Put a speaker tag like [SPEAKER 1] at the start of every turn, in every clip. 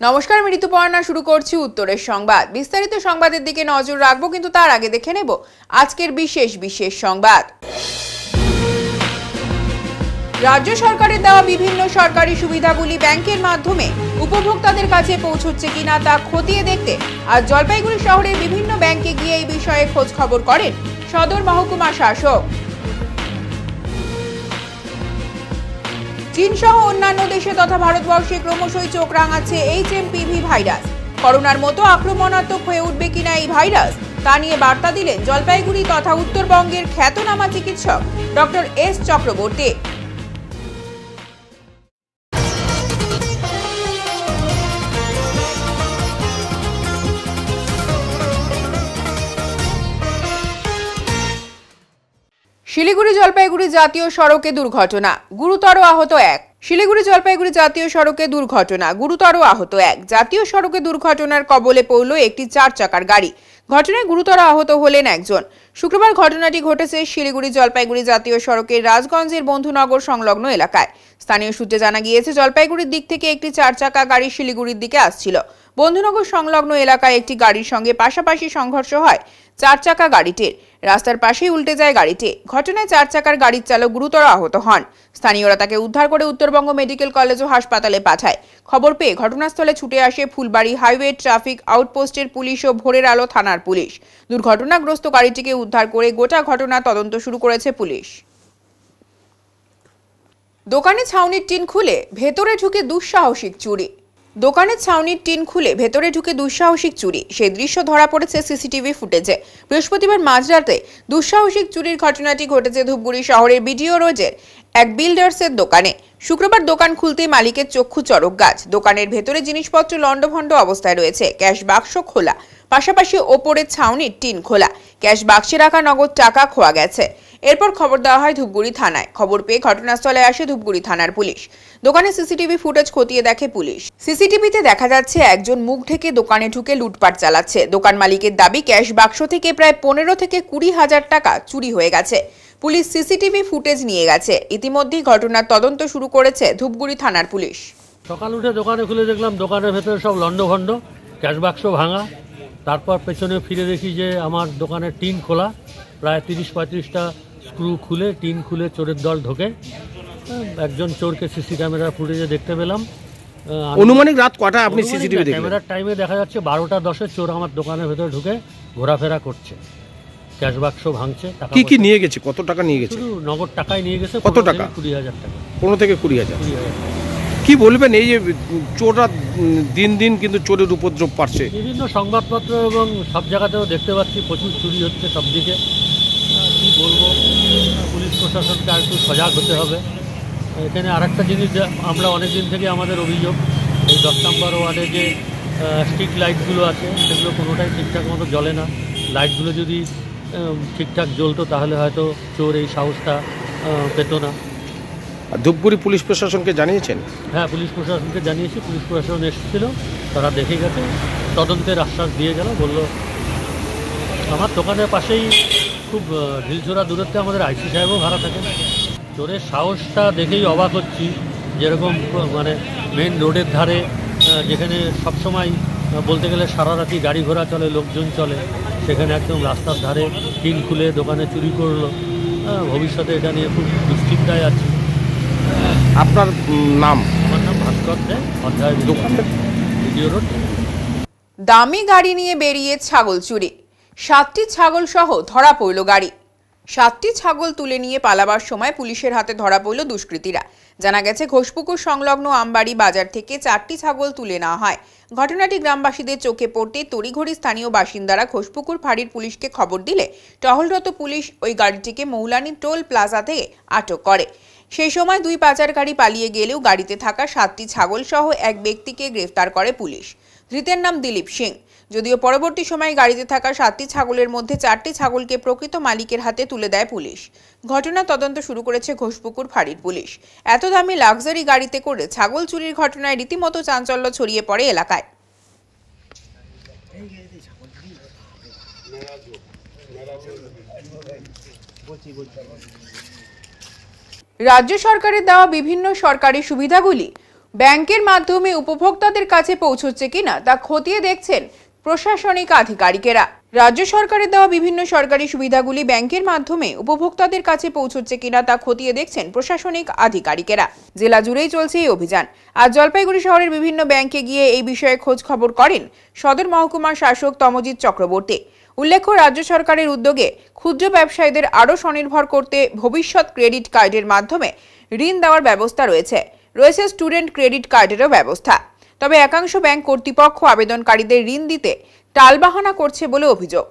[SPEAKER 1] নমস্কার, আমি ঋতুপর্ণা। শুরু করছি উত্তরের সংবাদ। বিস্তারিত সংবাদের দিকে নজর রাখবো, কিন্তু তার আগে দেখে নেব আজকের বিশেষ সংবাদ। রাজ্য সরকারের দেওয়া বিভিন্ন সরকারি সুবিধাগুলি ব্যাংকের মাধ্যমে উপভোক্তাদের কাছে পৌঁছচ্ছে কিনা তা খতিয়ে দেখতে আজ জলপাইগুড়ি শহরের বিভিন্ন ব্যাংকে গিয়ে এই বিষয়ে খোঁজ খবর করেন সদর মহকুমা শাসক। চীন সহ অন্যান্য দেশে তথা ভারতবর্ষে ক্রমশই চোখ রাঙাচ্ছে HMPV ভাইরাস। করোনার মতো আক্রমণাত্মক হয়ে উঠবে কিনা এই ভাইরাস, তা নিয়ে বার্তা দিলেন জলপাইগুড়ি তথা উত্তরবঙ্গের খ্যাতনামা চিকিৎসক ডক্টর S চক্রবর্তী। শিলিগুড়ি জলপাইগুড়ি জাতীয় সড়কে দুর্ঘটনা, গুরুতর আহত এক। শিলিগুড়ি জলপাইগুড়ি জাতীয় সড়কে দুর্ঘটনা, গুরুতর আহত এক। জাতীয় সড়কে দুর্ঘটনার কবলে পড়ল একটি 4 চাকার গাড়ি। ঘটনায় গুরুতর আহত হলেন একজন। শুক্রবার ঘটনাটি ঘটেছে শিলিগুড়ি জলপাইগুড়ি জাতীয় সড়কের রাজগঞ্জের বন্ধুনগর সংলগ্ন এলাকায়। স্থানীয় সূত্রে জানা গিয়েছে, জলপাইগুড়ির দিক থেকে একটি 4 চাকা গাড়ি শিলিগুড়ির দিকে আসছিল। বন্ধুনগর সংলগ্ন এলাকায় একটি গাড়ির সঙ্গে পাশাপাশি সংঘর্ষ হয় 4 চাকা গাড়িটির। রাস্তার পাশেই উল্টে যায় গাড়িটি। ঘটনায় 4 চাকার গাড়ির চালক গুরুতর আহত হন। স্থানীয়রা তাকে উদ্ধার করে উত্তরবঙ্গ মেডিকেল কলেজ ও হাসপাতালে পাঠায়। খবর পেয়ে ঘটনাস্থলে ছুটে আসে ফুলবাড়ি হাইওয়ে ট্রাফিক আউটপোস্টের পুলিশ ও ভোরের আলো থানার পুলিশ। দুর্ঘটনাগ্রস্ত গাড়িটিকে উদ্ধার করে গোটা ঘটনা তদন্ত শুরু করেছে পুলিশ। দোকানে ছাউনির টিন খুলে ভেতরে ঢুকে দুঃসাহসিক চুরি। দোকানের ছাউনির টিন খুলে ভেতরে ঢুকে দুঃসাহসিক চুরি, সেই দৃশ্য ধরা পড়েছে সিসিটিভি ফুটেজে। বৃহস্পতিবার মাঝরাতে দুঃসাহসিক চুরির ঘটনাটি ঘটেছে ধূপগুড়ি শহরের বিডিও রোডের এক বিল্ডার্সের দোকানে। শুক্রবার দোকান খুলতেই মালিকের চক্ষু চড়ক গাছ। দোকানের ভেতরে জিনিসপত্র লণ্ডভণ্ড অবস্থায় রয়েছে, ক্যাশ বাক্স খোলা, পাশাপাশি ওপরের ছাউনির টিন খোলা। ক্যাশ বাক্সে রাখা নগদ টাকা খোয়া গেছে। এরপর খবর দেওয়া হয় ধূপগুড়ি থানায়। খবর পেয়ে ঘটনাস্থলে আসে ধূপগুড়ি থানার পুলিশ। দোকানে সিসিটিভি ফুটেজ খতিয়ে দেখে পুলিশ। সিসিটিভিতে দেখা যাচ্ছে একজন মুখ ঢেকে দোকানে ঢুকে লুটপাট চালাচ্ছে। দোকান মালিকের দাবি, ক্যাশ বাক্স থেকে প্রায় 15 থেকে 20 হাজার টাকা চুরি হয়ে গেছে। পুলিশ সিসিটিভি ফুটেজ নিয়ে গেছে। ইতিমধ্যেই ঘটনার তদন্ত শুরু করেছে ধূপগুড়ি থানার পুলিশ।
[SPEAKER 2] সকাল উঠে দোকানে খুলে দেখলাম দোকানের ভেতরে সব লণ্ডভণ্ড, ক্যাশ বাক্স ভাঙা। তারপর পেছনে ফিরে দেখি যে আমার দোকানের টিন খোলা, প্রায় 30-35টা স্ক্রু খুলে টিন খুলে চোরের দল ঢোকে। একজন চোরকে সিসি ক্যামেরা ফুটেজে দেখতে পেলাম।
[SPEAKER 3] অনুমানিক রাত কটা আপনি সিসিটিভি দেখলেন?
[SPEAKER 2] ক্যামেরার টাইমে দেখা যাচ্ছে 12টা 10-এ চোর আমার দোকানের ভেতরে ঢুকে ঘোরাফেরা করছে, ক্যাশ বাক্স ভাঙছে। টাকা
[SPEAKER 3] কি নিয়ে গেছে? কত টাকা নিয়ে গেছে?
[SPEAKER 2] শুধু নগদ টাকাই নিয়ে গেছে।
[SPEAKER 3] কত টাকা?
[SPEAKER 2] 20,000 টাকা।
[SPEAKER 3] 15 থেকে 20,000। কি বলবেন, এই যে চোররা দিন দিন কিন্তু চোরের উপদ্রব বাড়ছে?
[SPEAKER 2] বিভিন্ন সংবাদপত্র এবং সব জায়গাতেও দেখতে পাচ্ছি প্রচুর চুরি হচ্ছে সব দিকে। কী বলবো, পুলিশ প্রশাসনকে আর একটু সজাগ হতে হবে। এখানে আরেকটা জিনিস আমরা অনেক দিন থেকে আমাদের অভিযোগ, এই 10 নম্বর ওয়ার্ডে যে স্ট্রিট লাইটগুলো আছে সেগুলো কোনোটাই ঠিকঠাক মতো জ্বলে না। লাইটগুলো যদি ঠিকঠাক জ্বলতো তাহলে হয়তো চোর এই সাহসটা পেত না।
[SPEAKER 3] ধূপগুড়ি পুলিশ প্রশাসনকে জানিয়েছেন?
[SPEAKER 2] হ্যাঁ, পুলিশ প্রশাসনকে জানিয়েছি। পুলিশ প্রশাসন এসেছিল, তারা দেখে গেছে, তদন্তের আশ্বাস দিয়ে গেল। বলল আমার দোকানের পাশেই খুব ঢিলছোড়া দূরত্বে আমাদের আইসি সাহেবও ভাড়া থাকেন। চোরের সাহসটা দেখেই অবাক হচ্ছি। যেরকম মানে মেন রোডের ধারে, যেখানে সবসময় বলতে গেলে সারা রাতি গাড়ি ঘোড়া চলে, লোকজন চলে, সেখানে একদম রাস্তার ধারে টিন খুলে দোকানে চুরি করলো। ভবিষ্যতে এটা নিয়ে খুব দুশ্চিন্তায় আছে।
[SPEAKER 3] আপনার নাম?
[SPEAKER 2] আমার নাম ভাস্কর দে, অধ্যায় ভিডিও রোড।
[SPEAKER 1] দামি গাড়ি নিয়ে বেরিয়ে ছাগল চুরি, 7টি ছাগল সহ ধরা পড়ল গাড়ি। 7টি ছাগল তুলে নিয়ে পালাবার সময় পুলিশের হাতে ধরা পড়ল দুষ্কৃতীরা। জানা গেছে, ঘোষপুকুর সংলগ্ন আমবাড়ি বাজার থেকে 4টি ছাগল তুলে নেওয়া হয়। ঘটনাটি গ্রামবাসীদের চোখে পড়তে তড়িঘড়ি স্থানীয় বাসিন্দারা ঘোষপুকুর ফাঁড়ির পুলিশকে খবর দিলে টহলরত পুলিশ ওই গাড়িটিকে মৌলানি টোল প্লাজা থেকে আটক করে। সেই সময় 2 পাচারকারী পালিয়ে গেলেও গাড়িতে থাকা 7টি ছাগল সহ এক ব্যক্তিকে গ্রেফতার করে পুলিশ। ধৃতের নাম দিলীপ সিং। যদিও পরবর্তী সময়ে গাড়িতে থাকা 7টি ছাগলের মধ্যে 4টি ছাগলকে প্রকৃত মালিকের হাতে তুলে দেয় পুলিশ। ঘটনা তদন্ত শুরু করেছে ঘোষপুকুর ফাঁড়ির পুলিশ। এত দামি লাক্সারি গাড়িতে করে ছাগল চুরির ঘটনায় রীতিমতো চাঞ্চল্য ছড়িয়ে পড়ে এলাকায়। রাজ্য সরকারের দেওয়া বিভিন্ন সরকারি সুবিধাগুলি ব্যাংকের মাধ্যমে উপভোক্তাদের কাছে পৌঁছচ্ছে কিনা তা খতিয়ে দেখছেন প্রশাসনিক আধিকারিকেরা। রাজ্য সরকারের দেওয়া বিভিন্ন সরকারি সুবিধাগুলি ব্যাংকের মাধ্যমে উপভোক্তাদের কাছে পৌঁছচ্ছে কিনা তা খতিয়ে দেখছেন প্রশাসনিক আধিকারিকেরা। জেলা জুড়েই চলছে এই অভিযান। আজ জলপাইগুড়ি শহরের বিভিন্ন ব্যাংকে গিয়ে এই বিষয়ে খোঁজ খবর করেন সদর মহকুমার শাসক তমজিৎ চক্রবর্তী। উল্লেখ্য, রাজ্য সরকারের উদ্যোগে ক্ষুদ্র ব্যবসায়ীদের আরও স্বনির্ভর করতে ভবিষ্যৎ ক্রেডিট কার্ডের মাধ্যমে ঋণ দেওয়ার ব্যবস্থা রয়েছে স্টুডেন্ট ক্রেডিট কার্ডেরও ব্যবস্থা। তবে একাংশ ব্যাংক কর্তৃপক্ষ আবেদনকারীদের ঋণ দিতে টালবাহানা করছে বলে অভিযোগ।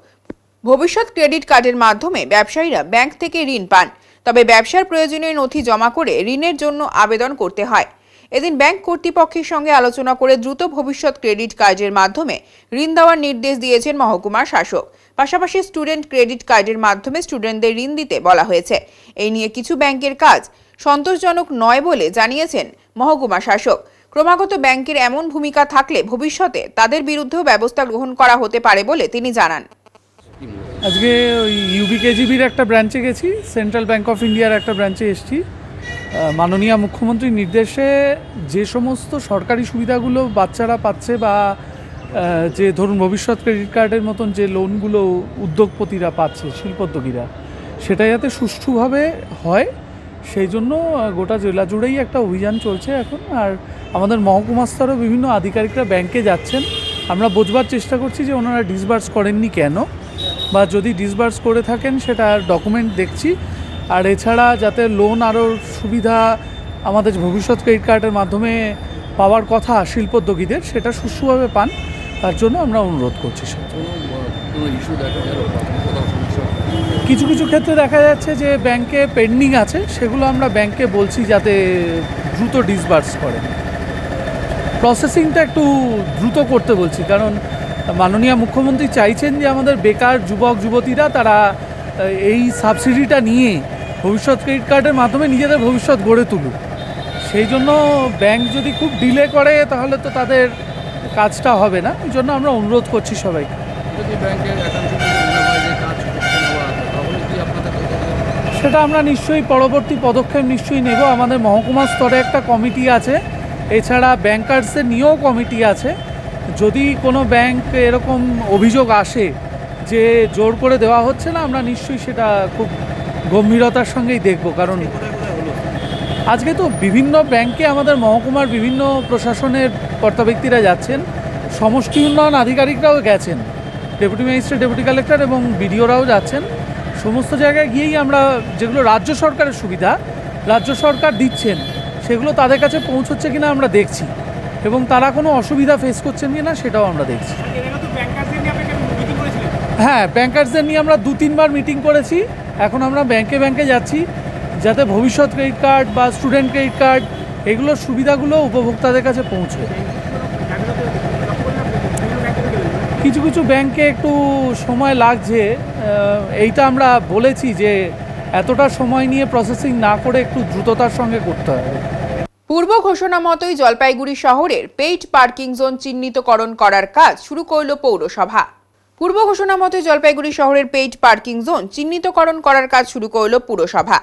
[SPEAKER 1] ভবিষ্যৎ ক্রেডিট কার্ডের মাধ্যমে ব্যবসায়ীরা ব্যাংক থেকে ঋণ পান, তবে ব্যবসার প্রয়োজনীয় নথি জমা করে ঋণের জন্য আবেদন করতে হয়। এদিন ব্যাংক কর্তৃপক্ষের সঙ্গে আলোচনা করে দ্রুত ভবিষ্যৎ ক্রেডিট কার্ডের মাধ্যমে ঋণ দেওয়ার নির্দেশ দিয়েছেন মহকুমার শাসক। পাশাপাশি স্টুডেন্ট ক্রেডিট কার্ডের মাধ্যমে স্টুডেন্টদের ঋণ দিতে বলা হয়েছে। এই নিয়ে কিছু ব্যাংকের কাজ সন্তোষজনক নয় বলে জানিয়েছেন মহকুমা শাসক। ক্রমাগত ব্যাংকের এমন ভূমিকা থাকলে ভবিষ্যতে তাদের বিরুদ্ধেও ব্যবস্থা গ্রহণ করা হতে পারে বলে তিনি জানান।
[SPEAKER 4] আজকে ওই ইউবিকেজিবির একটা ব্রাঞ্চে গেছি, সেন্ট্রাল ব্যাংক অফ ইন্ডিয়ার একটা ব্রাঞ্চে এসেছি। মাননীয় মুখ্যমন্ত্রীর নির্দেশে যে সমস্ত সরকারি সুবিধাগুলো বাচ্চারা পাচ্ছে বা যে ধরুন ভবিষ্যৎ ক্রেডিট কার্ডের মতন যে লোনগুলো উদ্যোগপতিরা পাচ্ছে, শিল্পোদ্যোগীরা, সেটা যাতে সুষ্ঠুভাবে হয় সেই জন্য গোটা জেলা জুড়েই একটা অভিযান চলছে এখন। আর আমাদের মহকুমা স্তরেও বিভিন্ন আধিকারিকরা ব্যাংকে যাচ্ছেন। আমরা বোঝবার চেষ্টা করছি যে ওনারা ডিসবার্স করেননি কেন, বা যদি ডিসবার্স করে থাকেন সেটা ডকুমেন্ট দেখছি। আর এছাড়া যাতে লোন আরও সুবিধা আমাদের ভবিষ্যৎ ক্রেডিট কার্ডের মাধ্যমে পাওয়ার কথা শিল্পোদ্যোগীদের, সেটা সুষ্ঠুভাবে পান, তার জন্য আমরা অনুরোধ করছি। কিছু কিছু ক্ষেত্রে দেখা যাচ্ছে যে ব্যাংকে পেন্ডিং আছে, সেগুলো আমরা ব্যাংকে বলছি যাতে দ্রুত ডিসবার্স করে। প্রসেসিংটা একটু দ্রুত করতে বলছি, কারণ মাননীয় মুখ্যমন্ত্রী চাইছেন যে আমাদের বেকার যুবক যুবতীরা তারা এই সাবসিডিটা নিয়ে ভবিষ্যৎ ক্রেডিট কার্ডের মাধ্যমে নিজেদের ভবিষ্যৎ গড়ে তুলুক। সেই জন্য ব্যাংক যদি খুব ডিলে করে তাহলে তো তাদের কাজটা হবে না। এই জন্য আমরা অনুরোধ করছি সবাইকে।
[SPEAKER 3] যদি ব্যাংকের
[SPEAKER 4] সেটা আমরা নিশ্চয়ই পরবর্তী পদক্ষেপ নিশ্চয়ই নেব। আমাদের মহকুমা স্তরে একটা কমিটি আছে, এছাড়া ব্যাংকার্সের নিয়েও কমিটি আছে। যদি কোনো ব্যাংক এরকম অভিযোগ আসে যে জোর করে দেওয়া হচ্ছে না, আমরা নিশ্চয়ই সেটা খুব গম্ভীরতার সঙ্গেই দেখব। কারণ আজকে তো বিভিন্ন ব্যাংকে আমাদের মহকুমার বিভিন্ন প্রশাসনের কর্তা ব্যক্তিরা যাচ্ছেন, সমষ্টি উন্নয়ন আধিকারিকরাও গেছেন, ডেপুটি ম্যাজিস্ট্রেট, ডেপুটি কালেক্টর এবং বিডিওরাও যাচ্ছেন। সমস্ত জায়গায় গিয়েই আমরা যেগুলো রাজ্য সরকারের সুবিধা রাজ্য সরকার দিচ্ছেন সেগুলো তাদের কাছে পৌঁছচ্ছে কিনা আমরা দেখছি, এবং তারা কোনো অসুবিধা ফেস করছেন কিনা সেটাও আমরা দেখছি। হ্যাঁ, ব্যাংকার্সদের নিয়ে আমরা 2-3 বার মিটিং করেছি। এখন আমরা ব্যাংকে ব্যাংকে যাচ্ছি যাতে ভবিষ্যৎ ক্রেডিট কার্ড বা স্টুডেন্ট ক্রেডিট কার্ড এগুলোর সুবিধাগুলো উপভোক্তাদের কাছে পৌঁছে। কিছু কিছু ব্যাংকে একটু সময় লাগছে, এইটা আমরা বলেছি যে এতটা সময় নিয়ে প্রসেসিং না করে একটু দ্রুততার সঙ্গে করতে হবে।
[SPEAKER 1] পূর্ব ঘোষণা মতোই জলপাইগুড়ি শহরের পেইড পার্কিং জোন চিহ্নিতকরণ করার কাজ শুরু করল পৌরসভা। পূর্ব ঘোষণা মতো জলপাইগুড়ি শহরের পেইড পার্কিং জোন চিহ্নিতকরণ করার কাজ শুরু করল পুরসভা।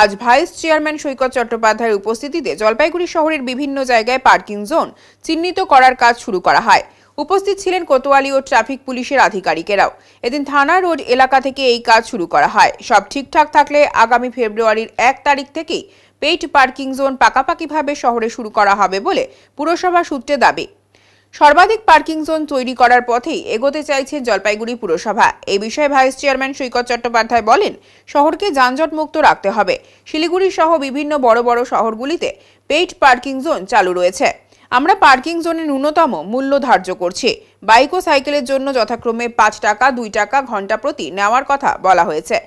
[SPEAKER 1] আজ ভাইস চেয়ারম্যান সৈকত চট্টোপাধ্যায়ের উপস্থিতিতে জলপাইগুড়ি শহরের বিভিন্ন জায়গায় পার্কিং জোন চিহ্নিত করার কাজ শুরু করা হয়। উপস্থিত ছিলেন কোতোয়ালি ও ট্রাফিক পুলিশের আধিকারিকেরাও। এদিন থানা রোড এলাকা থেকে এই কাজ শুরু করা হয়। সব ঠিকঠাক থাকলে আগামী ফেব্রুয়ারির 1 তারিখ থেকেই পেইড পার্কিং জোন পাকাপাকিভাবে শহরে শুরু করা হবে বলে পুরসভা সূত্রে দাবি। সর্বাধিক পার্কিং জোন তৈরি করার পথেই এগোতে চাইছেন জলপাইগুড়ি পুরসভা। এই বিষয়ে ভাইস চেয়ারম্যান সৈকত চট্টোপাধ্যায় বলেন, শহরকে যানজট মুক্ত রাখতে হবে। শিলিগুড়ি সহ বিভিন্ন বড় বড় শহরগুলিতে পেইড পার্কিং জোন চালু রয়েছে। আমরা পার্কিং জোনের ন্যূনতম মূল্য ধার্য করছি। বাইক ও সাইকেলের জন্য যথাক্রমে 5 টাকা, 2 টাকা ঘন্টা প্রতি নেওয়ার কথা বলা হয়েছে।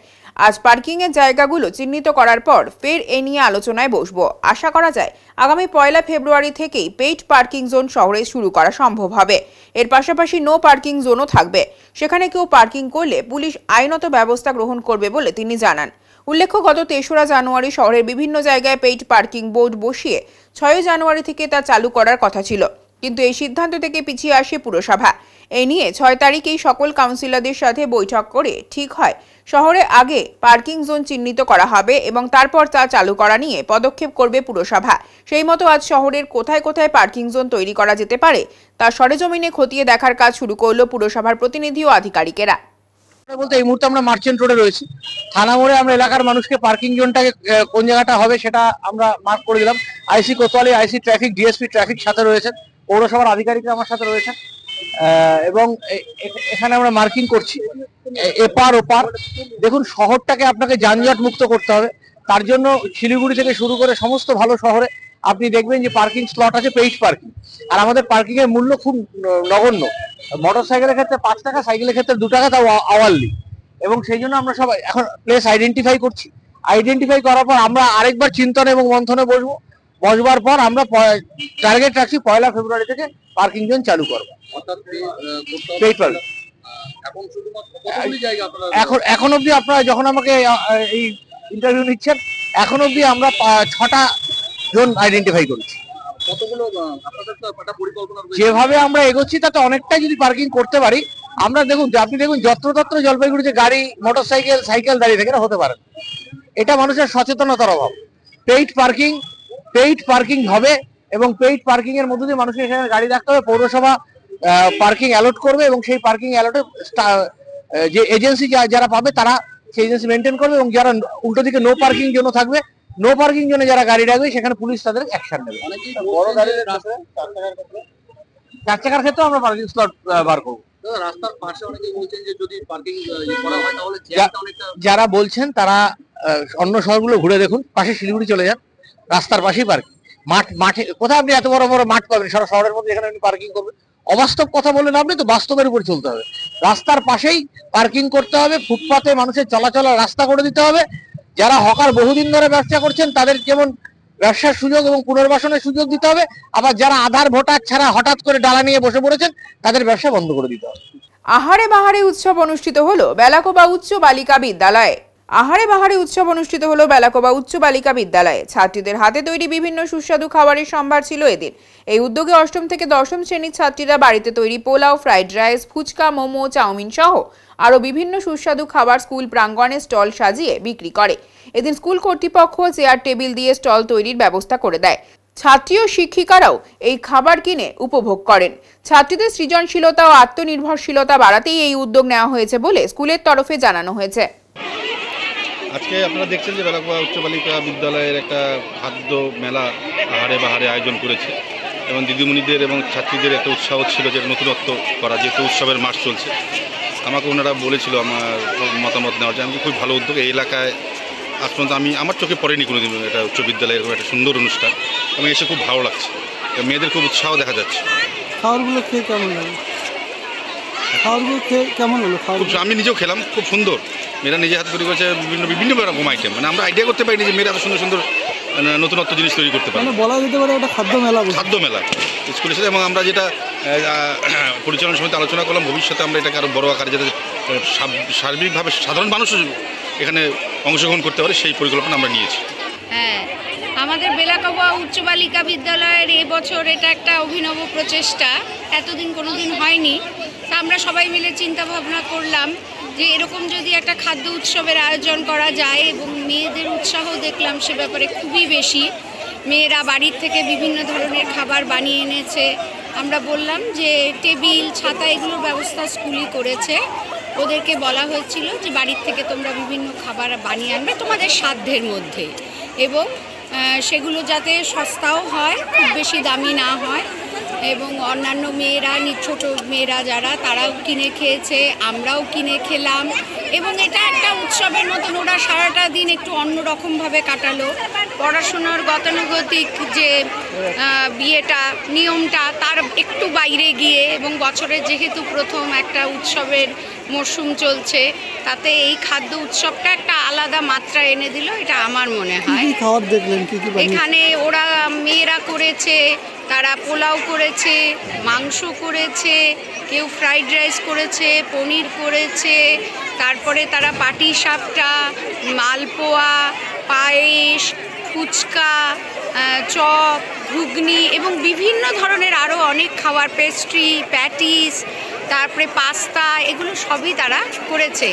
[SPEAKER 1] আজ পার্কিং এর জায়গাগুলো চিহ্নিত করার পর ফের এ নিয়ে আলোচনায় বসবো। আশা করা যায় আগামী 1 ফেব্রুয়ারি থেকেই পেইড পার্কিং জোন শহরে শুরু করা সম্ভব হবে। এর পাশাপাশি নো পার্কিং জোনও থাকবে। সেখানে কেউ পার্কিং করলে পুলিশ আইনত ব্যবস্থা গ্রহণ করবে বলে তিনি জানান। উল্লেখ্য, গত 3রা জানুয়ারি শহরের বিভিন্ন জায়গায় পেইড পার্কিং বোর্ড বসিয়ে 6 জানুয়ারি থেকে তা চালু করার কথা ছিল। কিন্তু এই সিদ্ধান্ত থেকে পিছিয়ে আসে পুরসভা। এই নিয়ে 6 তারিখেই সকল কাউন্সিলরদের সাথে বৈঠক করে ঠিক হয় শহরে আগে পার্কিং জোন চিহ্নিত করা হবে এবং তারপর তা চালু করা নিয়ে পদক্ষেপ করবে পুরসভা। সেই মতো আজ শহরের কোথায় কোথায় পার্কিং জোন তৈরি করা যেতে পারে তা সরেজমিনে খতিয়ে দেখার কাজ শুরু করলো পুরসভার প্রতিনিধি ও আধিকারিকেরা।
[SPEAKER 5] বলতে এই মুহূর্তে আমরা মার্চেন্ট রোডে রয়েছি। থানা মোড়ে আমরা এলাকার মানুষকে পার্কিং জোনটাকে কোন জায়গাটা হবে সেটা আমরা মার্ক করে দিলাম। IC Kotwali, IC traffic, DSP traffic সাথে রয়েছেন, পৌরসভার আধিকারিকরা আমার সাথে রয়েছেন এবং এখানে আমরা মার্কিং করছি এপার ওপার। দেখুন, শহরটাকে আপনাকে যানজট মুক্ত করতে হবে। তার জন্য শিলিগুড়ি থেকে শুরু করে সমস্ত ভালো শহরে আপনি দেখবেন যে পার্কিং স্লট আছে, পেইড পার্কিং। আর আমাদের পার্কিং এর মূল্য খুব নগণ্য। মোটর সাইকেলের ক্ষেত্রে 5 টাকা, সাইকেলের ক্ষেত্রে 2 টাকা, তাও আওয়ারলি। এবং সেই জন্য আমরা সবাই এখন প্লেস আইডেন্টিফাই করছি। আইডেন্টিফাই করার পর আমরা আরেকবার চিন্তন এবং মন্থনে বসবার পর আমরা টার্গেট রাখছি 1 ফেব্রুয়ারি থেকে পার্কিং জোন চালু করবো। পেইড পার্কিং এখন অব্দি আপনারা যখন আমাকে এই ইন্টারভিউ নিচ্ছেন, এখন অব্দি আমরা 6টা জোন আইডেন্টিফাই করেছি। যেভাবে আমরা এগোচ্ছি তাতে অনেকটাই যদি পার্কিং করতে পারি আমরা। আপনি দেখুন যত্রতত্র জলপাইগুড়িতে গাড়ি, মোটর সাইকেল দাঁড়িয়ে থাকে, হতে পারে। এটা মানুষের সচেতনতার অভাব। পেইড পার্কিং হবে এবং পেইড পার্কিং এর মধ্যে দিয়ে মানুষকে এখানে গাড়ি রাখতে হবে। পৌরসভা পার্কিং অ্যালট করবে এবং সেই পার্কিং অ্যালটে যে এজেন্সি যারা পাবে তারা সেই এজেন্সি মেনটেন করবে এবং যারা উল্টো দিকে নো পার্কিং জোন থাকবে, নো পার্কিং জোনে যারা গাড়ি রাখবে সেখানে পুলিশ তাদের অ্যাকশন নেবে। বড় গাড়ির 4 চাকার ক্ষেত্রে আমরা পার্কিং স্লট বার করবো। রাস্তার পাশে অনেকে বলছেন যে যদি পার্কিং করা হয় তাহলে যারা বলছেন তারা অন্য শহরগুলো ঘুরে দেখুন, পাশে শিলিগুড়ি চলে যান, রাস্তার পাশেই পার্কিং। মাঠে কোথায় আপনি এত বড় বড় মাঠ পাবেন সারা শহরের মধ্যে, এখানে আপনি পার্কিং করবেন? অবাস্তব কথা বলেন আপনি, তো বাস্তবের উপর চলতে হবে। রাস্তার পাশেই পার্কিং করতে হবে, ফুটপাতে মানুষের চলাচলের রাস্তা করে দিতে হবে। যারা হকার বহুদিন ধরে ব্যবসা করছেন তাদের যেমন ব্যবসার সুযোগ এবং পুনর্বাসনের সুযোগ দিতে হবে, আবার যারা আধার ভোটার ছাড়া হঠাৎ করে ডালা নিয়ে বসে পড়েছেন তাদের ব্যবসা বন্ধ করে দিতে হবে।
[SPEAKER 1] আহারে বাহারে উৎসব অনুষ্ঠিত হলো বেলাকোবা উচ্চ বালিকা বিদ্যালয়ে। আহারে বাহারে উৎসব অনুষ্ঠিত হলো বেলাকোবা উচ্চ বালিকা বিদ্যালয়ে। ছাত্রীদের হাতে তৈরি বিভিন্ন সুস্বাদু খাবারের সম্ভার ছিল এদিন। এই উদ্যোগে 8ম থেকে 10ম শ্রেণীর ছাত্রীরা বাড়িতে তৈরি pulao, fried rice, fuchka, momo, chow mein সহ আরও বিভিন্ন সুস্বাদু খাবার স্কুল প্রাঙ্গণে স্টল সাজিয়ে বিক্রি করে। এদিন স্কুল কর্তৃপক্ষ চেয়ার টেবিল দিয়ে স্টল তৈরির ব্যবস্থা করে দেয়। ছাত্রী ও শিক্ষিকারাও এই খাবার কিনে উপভোগ করেন। ছাত্রীদের সৃজনশীলতা ও আত্মনির্ভরশীলতা বাড়াতেই এই উদ্যোগ নেওয়া হয়েছে বলে স্কুলের তরফে জানানো হয়েছে।
[SPEAKER 6] আজকে আপনারা দেখছেন যে বেলাকোবা উচ্চ বালিকা বিদ্যালয়ের একটা খাদ্য মেলা আহারে বাহারে আয়োজন করেছে এবং দিদিমণিদের এবং ছাত্রীদের একটা উৎসাহ ছিল যে নতুনত্ব করা, যেহেতু উৎসবের মাস চলছে। আমাকে ওনারা বলেছিল আমার মতামত নেওয়ার জন্য। আমি খুব ভালো উদ্যোগ। এই এলাকায় আজ পর্যন্ত আমার চোখে পড়েনি কোনোদিন এটা উচ্চ বিদ্যালয়ের এরকম একটা সুন্দর অনুষ্ঠান এবং এসে খুব ভালো লাগছে। মেয়েদের খুব উৎসাহ দেখা যাচ্ছে।
[SPEAKER 7] খাবারগুলো খেয়ে কেমন লাগে? খাবারগুলো খেয়ে কেমন হলো?
[SPEAKER 6] আমি নিজেও খেলাম, খুব সুন্দর। মেয়েরা নিজে হাতে তৈরি করেছে বিভিন্ন রকম আইটেম। মানে আমরা আইডিয়া করতে পারিনি যে মেয়েরা এত সুন্দর সুন্দর নতুনত্ব জিনিস তৈরি করতে পারে।
[SPEAKER 7] বলা যেতে পারে একটা খাদ্য মেলা স্কুলের সাথে। এবং আমরা যেটা পরিচালনা সমিতি আলোচনা করলাম, ভবিষ্যতে আমরা এটাকে আরও বড় আকারে যাতে সার্বিকভাবে সাধারণ মানুষও এখানে অংশগ্রহণ করতে পারে সেই পরিকল্পনা আমরা নিয়েছি।
[SPEAKER 8] হ্যাঁ, আমাদের বেলাকোবা উচ্চ বালিকা বিদ্যালয়ের এবছর এটা একটা অভিনব প্রচেষ্টা, এতদিন কোনোদিন হয়নি। তা আমরা সবাই মিলে চিন্তা ভাবনা করলাম যে এরকম যদি একটা খাদ্য উৎসবের আয়োজন করা যায় এবং মেয়েদের উৎসাহ দেখলাম সে ব্যাপারে খুবই বেশি। মেয়েরা বাড়ির থেকে বিভিন্ন ধরনের খাবার বানিয়ে এনেছে। আমরা বললাম যে টেবিল, ছাতা এগুলোর ব্যবস্থা স্কুলই করেছে। ওদেরকে বলা হয়েছিল যে বাড়ির থেকে তোমরা বিভিন্ন খাবার বানিয়ে আনবে তোমাদের সাধ্যের মধ্যে, এবং সেগুলো যাতে সস্তাও হয়, খুব বেশি দামি না হয়। এবং অন্যান্য মেয়েরা, ছোটো মেয়েরা যারা, তারাও কিনে খেয়েছে, আমরাও কিনে খেলাম। এবং এটা একটা উৎসবের মতন ওরা সারাটা দিন একটু অন্যরকমভাবে কাটালো। পড়াশোনার গতানুগতিক যে বিয়েটা নিয়মটা তার একটু বাইরে গিয়ে, এবং বছরের যেহেতু প্রথম একটা উৎসবের মরশুম চলছে, তাতে এই খাদ্য উৎসবটা একটা আলাদা মাত্রা এনে দিল, এটা আমার মনে হয়।
[SPEAKER 7] খাবার দেখলেন
[SPEAKER 8] এখানে ওরা মেয়েরা করেছে, তারা পোলাও করেছে, মাংস করেছে, কেউ ফ্রাইড রাইস করেছে, পনির করেছে, তারপরে তারা পাটিসাপটা, মালপোয়া, পায়েস, ফুচকা, চপ, ঘুগনি এবং বিভিন্ন ধরনের আরও অনেক খাবার, পেস্ট্রি, প্যাটিস, তারপরে পাস্তা, এগুলো সবই তারা করেছে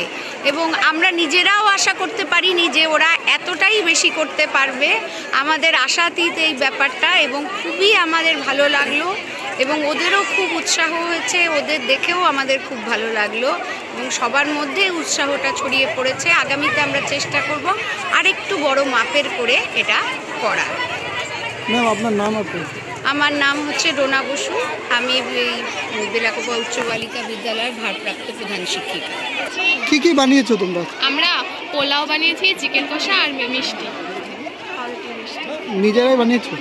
[SPEAKER 8] এবং আমরা নিজেরাও আশা করতে পারিনি যে ওরা এতটাই বেশি করতে পারবে। আমাদের আশাতীত এই ব্যাপারটা এবং খুবই আমাদের ভালো লাগলো এবং ওদেরও খুব উৎসাহ হয়েছে, ওদের দেখেও আমাদের খুব ভালো লাগলো এবং সবার মধ্যে উৎসাহটা ছড়িয়ে পড়েছে। আগামীতে আমরা চেষ্টা করব আরেকটু বড় মাপের করে এটা করার।
[SPEAKER 9] ম্যাম আপনার নাম আপনি?
[SPEAKER 8] আমার নাম হচ্ছে ডোনা বসু, আমি এই বেলাকোপা উচ্চ বালিকা বিদ্যালয়ের ভারপ্রাপ্ত প্রধান শিক্ষিকা।
[SPEAKER 9] কি কি বানিয়েছো তোমরা?
[SPEAKER 10] আমরা পোলাও বানিয়েছি, চিকেন কষা আর মিষ্টি।
[SPEAKER 9] নিজেরাই বানিয়েছো?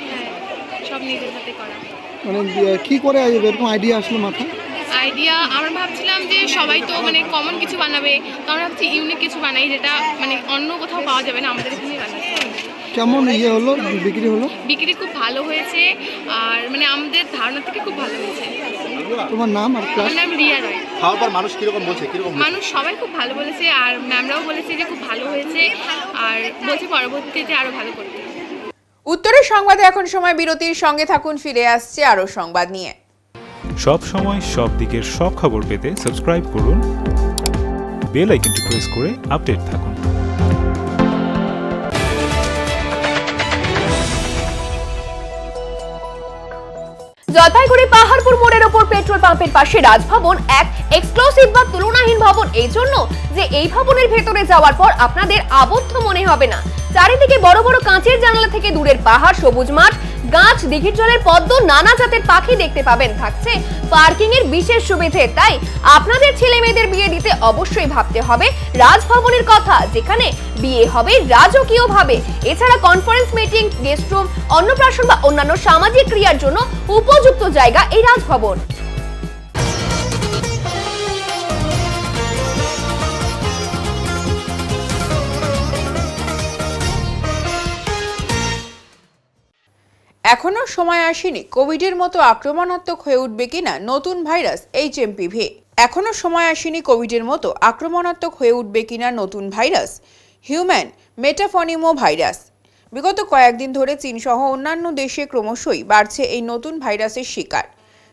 [SPEAKER 10] সব নিজের হাতে করা।
[SPEAKER 9] মানে কি করে এরকম আইডিয়া আসলো মাথায়?
[SPEAKER 10] আইডিয়া আমরা ভাবছিলাম যে সবাই তো মানে কমন কিছু বানাবে, তো আমরা ভাবছি ইউনিক কিছু বানাই যেটা মানে অন্য কোথাও পাওয়া যাবে না, আমাদের এখানেই বানাতে।
[SPEAKER 9] কেমন হলো, বিক্রি হলো?
[SPEAKER 10] বিক্রি খুব ভালো হয়েছে আর মানে আমাদের ধারণা থেকে খুব ভালো হয়েছে।
[SPEAKER 9] তোমার নাম আর ক্লাস?
[SPEAKER 10] আমার নাম রিয়া রয়।
[SPEAKER 11] খাওয়ার পর মানুষ কিরকম বলছে?
[SPEAKER 10] মানুষ সবাই খুব ভালো বলেছে আর ম্যামরাও বলেছে যে খুব ভালো হয়েছে আর বলছে পরবর্তীতে আরো ভালো করতে।
[SPEAKER 1] উত্তরের সংবাদে এখন সময় বিরতির, সঙ্গে থাকুন, ফিরে আসছে আরো সংবাদ নিয়ে।
[SPEAKER 12] সব সময় সব দিকের সব খবর পেতে সাবস্ক্রাইব করুন, বেল আইকনটি প্রেস করে আপডেট থাকুন।
[SPEAKER 13] জলপাইগুড়ি পাহাড়পুর মোড়ের ওপর পেট্রোল পাম্পের পাশে রাজভবন এক এক্সক্লুসিভ বা তুলনাহীন ভবন, এই জন্য যে এই ভবনের ভেতরে যাওয়ার পর আপনাদের আবদ্ধ মনে হবে না। চারিদিকে বড় বড় কাঁচের জানালা থেকে দূরের পাহাড়, সবুজ মাঠ, গাছ, দিঘির জলের পদ্ম, নানা জাতের পাখি দেখতে পাবেন। থাকছে পার্কিং এর বিশেষ সুবিধে। তাই আপনাদের ছেলে মেয়েদের বিয়ে দিতে অবশ্যই ভাবতে হবে রাজভবনের কথা, যেখানে বিয়ে হবে রাজকীয় ভাবে। এছাড়া কনফারেন্স, মিটিং, গেস্ট রুম, অন্নপ্রাশন বা অন্যান্য সামাজিক ক্রিয়ার জন্য উপযুক্ত জায়গা এই রাজভবন।
[SPEAKER 1] এখনো সময় আসেনি কোভিডের মতো আক্রমণাত্মক হয়ে উঠবে কিনা নতুন ভাইরাস HMPV। এখনো সময় আসেনি কোভিডের মতো আক্রমণাত্মক হয়ে উঠবে কিনা নতুন ভাইরাস হিউম্যান মেটাফনিমো ভাইরাস। বিগত কয়েকদিন ধরে চীন সহ অন্যান্য দেশে ক্রমশই বাড়ছে এই নতুন ভাইরাসের শিকার।